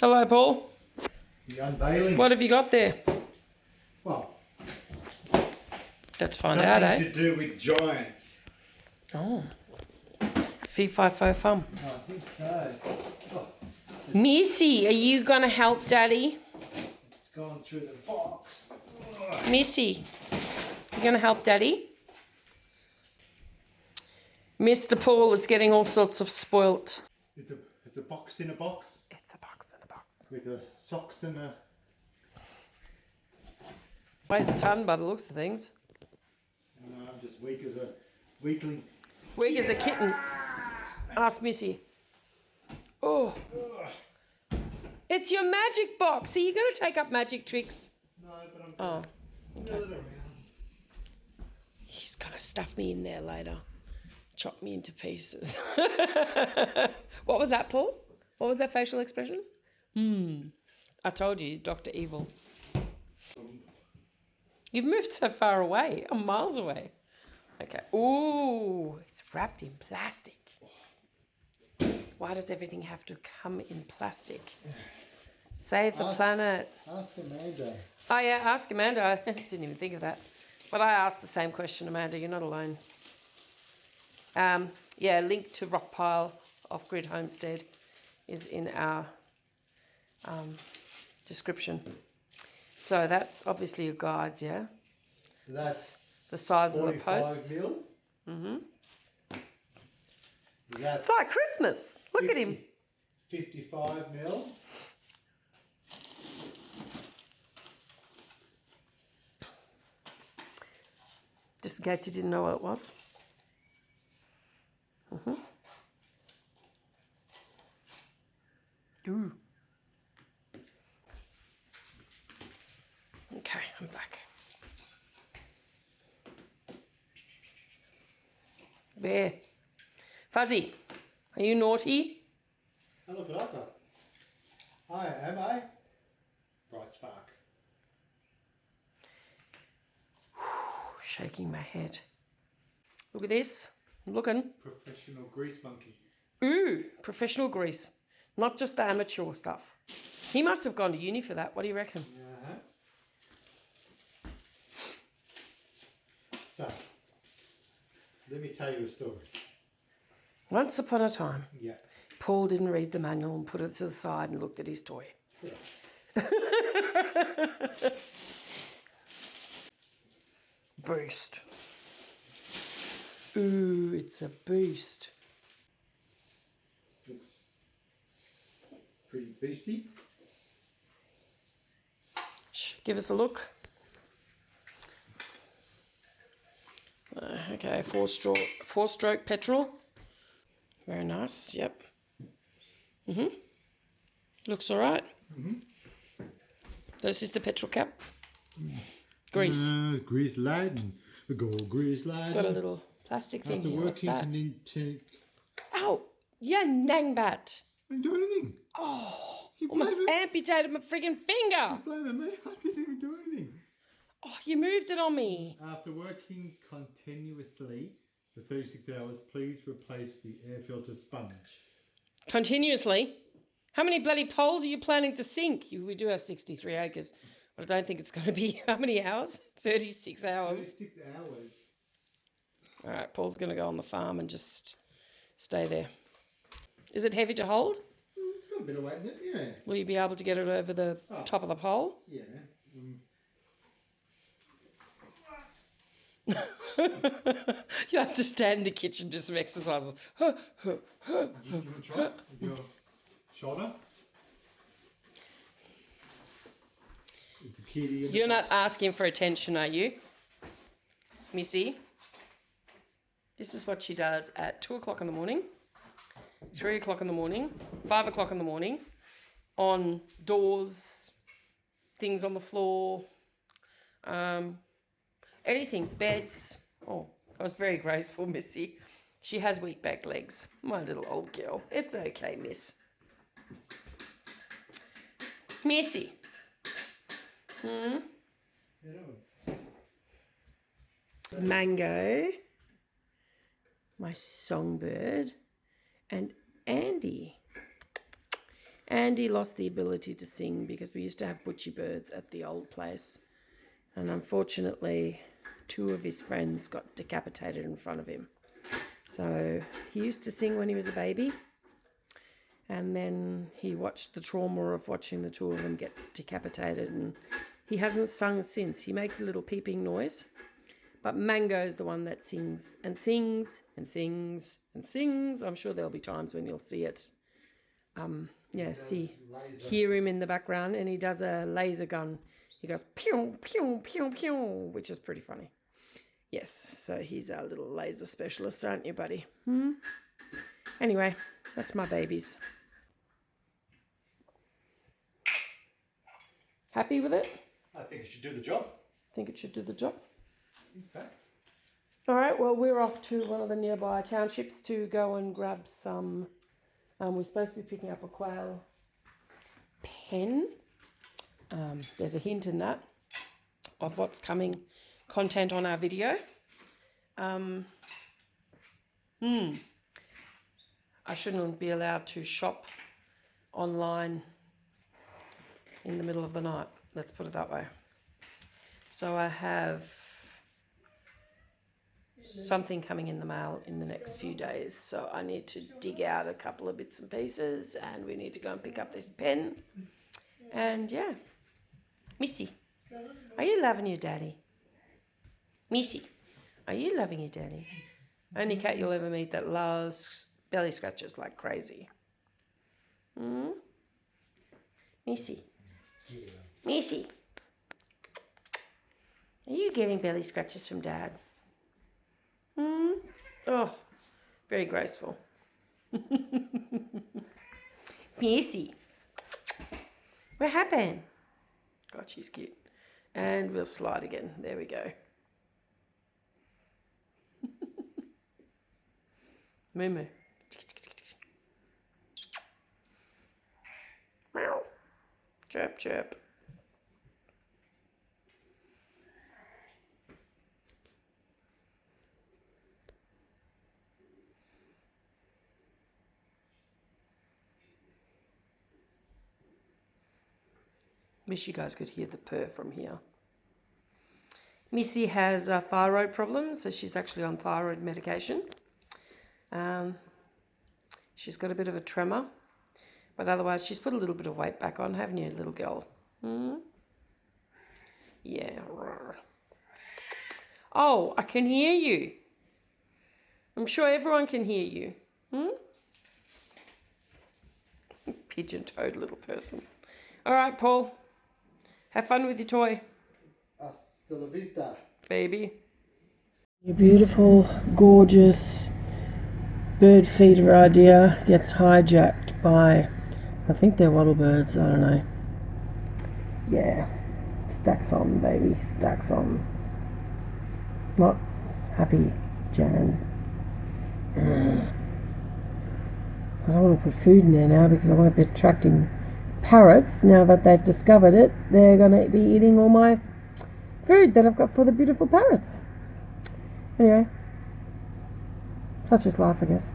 Hello, Paul. The unveiling. What have you got there? Well, let's find out, eh? something to do with giants. Oh. Fee, fi, fo, fum. I think so. Oh, Missy, are you going to help Daddy? it's gone through the box. Missy, you going to help Daddy? Mr. Paul is getting all sorts of spoilt. It's a box in a box. It's a box in a box. With a socks and a... Weighs a ton by the looks of things. No, I'm just weak as a weakling. Weak as a kitten. Ask Missy. Oh. It's your magic box. Are you going to take up magic tricks? No, but I'm... Oh. Wheel it around. He's going to stuff me in there later. Chop me into pieces. What was that, Paul? What was that facial expression? I told you, Dr. Evil. You've moved so far away. I'm miles away. Okay. Ooh, it's wrapped in plastic. Why does everything have to come in plastic? Save the planet. Ask Amanda. Oh, yeah, ask Amanda. I didn't even think of that. But I asked the same question, Amanda. You're not alone. Yeah, link to Rockpile Off-grid Homestead is in our description. So that's obviously your guides, yeah? That's the size of the post. 45 mil. It's like Christmas. Look at him. 55 mil. Just in case you didn't know what it was. Ooh. Okay, I'm back. Bear. Fuzzy, are you naughty? Oh, look what I've got. I am a bright spark. Shaking my head. Look at this. I'm looking. Professional grease monkey. Ooh, professional grease. Not just the amateur stuff. He must have gone to uni for that. What do you reckon? So, let me tell you a story. Once upon a time, Yeah. Paul didn't read the manual and put it to the side and looked at his toy. Yeah. Boost. Ooh, it's a boost. Looks pretty beasty. Give us a look. Okay, four-stroke petrol. Very nice. Yep. Looks all right. This is the petrol cap. Grease. Grease lighting. The gold grease lighting. Got a little plastic thing After here. What's working that? Ow! Yeah, nangbat. I didn't do anything. Oh, You almost blame it. amputated my friggin' finger. Blame me. I didn't even do anything. Oh, you moved it on me. After working continuously for 36 hours, please replace the air filter sponge. Continuously. How many bloody poles are you planning to sink? We do have 63 acres, but I don't think it's going to be how many hours? 36 hours. 36 hours. All right, Paul's going to go on the farm and just stay there. Is it heavy to hold? It's got a bit of weight in it, yeah. Will you be able to get it over the top of the pole? Yeah. You have to stand in the kitchen, do some exercises. You want to try it with your shoulder? It's a kitty. You're not asking for attention, are you? Missy? This is what she does at 2 o'clock in the morning, 3 o'clock in the morning, 5 o'clock in the morning, on doors, things on the floor, anything, beds. Oh, I was very graceful, Missy. She has weak back legs. My little old girl. It's okay, miss. Missy. Mango, my songbird, and Andy. Andy lost the ability to sing because we used to have butchie birds at the old place. And unfortunately, 2 of his friends got decapitated in front of him. So he used to sing when he was a baby. And then he watched the trauma of watching the 2 of them get decapitated. And he hasn't sung since. He makes a little peeping noise. But Mango is the one that sings and sings and sings and sings. I'm sure there'll be times when you'll see it. Hear him in the background, and he does a laser gun. He goes pew, pew, pew, pew, which is pretty funny. Yes, so he's our little laser specialist, aren't you, buddy? Anyway, that's my babies. Happy with it? I think it should do the job. Think it should do the job? I think so. All right, well, we're off to one of the nearby townships to go and grab some. We're supposed to be picking up a quail pen. There's a hint in that of what's coming, content on our video. I shouldn't be allowed to shop online in the middle of the night. Let's put it that way. So I have something coming in the mail in the next few days. So I need to dig out a couple of bits and pieces, and we need to go and pick up this pen. And yeah. Missy, are you loving your daddy? Missy, are you loving your daddy? Only cat you'll ever meet that loves belly scratches like crazy. Missy, Missy, are you getting belly scratches from Dad? Oh, very graceful. Missy, what happened? God, she's cute. And we'll slide again. There we go. Moo moo. Meow. Chirp chirp. Wish you guys could hear the purr from here. Missy has thyroid problems, so she's actually on thyroid medication. She's got a bit of a tremor, but otherwise she's put a little bit of weight back on, haven't you, little girl? Yeah. Oh, I can hear you. I'm sure everyone can hear you. Pigeon-toed little person. All right, Paul. Have fun with your toy. Hasta la vista. Baby. Your beautiful, gorgeous bird feeder idea gets hijacked by, I think they're wattle birds, I don't know. Yeah. Stacks on, baby. Stacks on. Not happy, Jan. I don't want to put food in there now because I won't be attracting parrots. Now that they've discovered it, they're going to be eating all my food that I've got for the beautiful parrots. Anyway, such is life, I guess.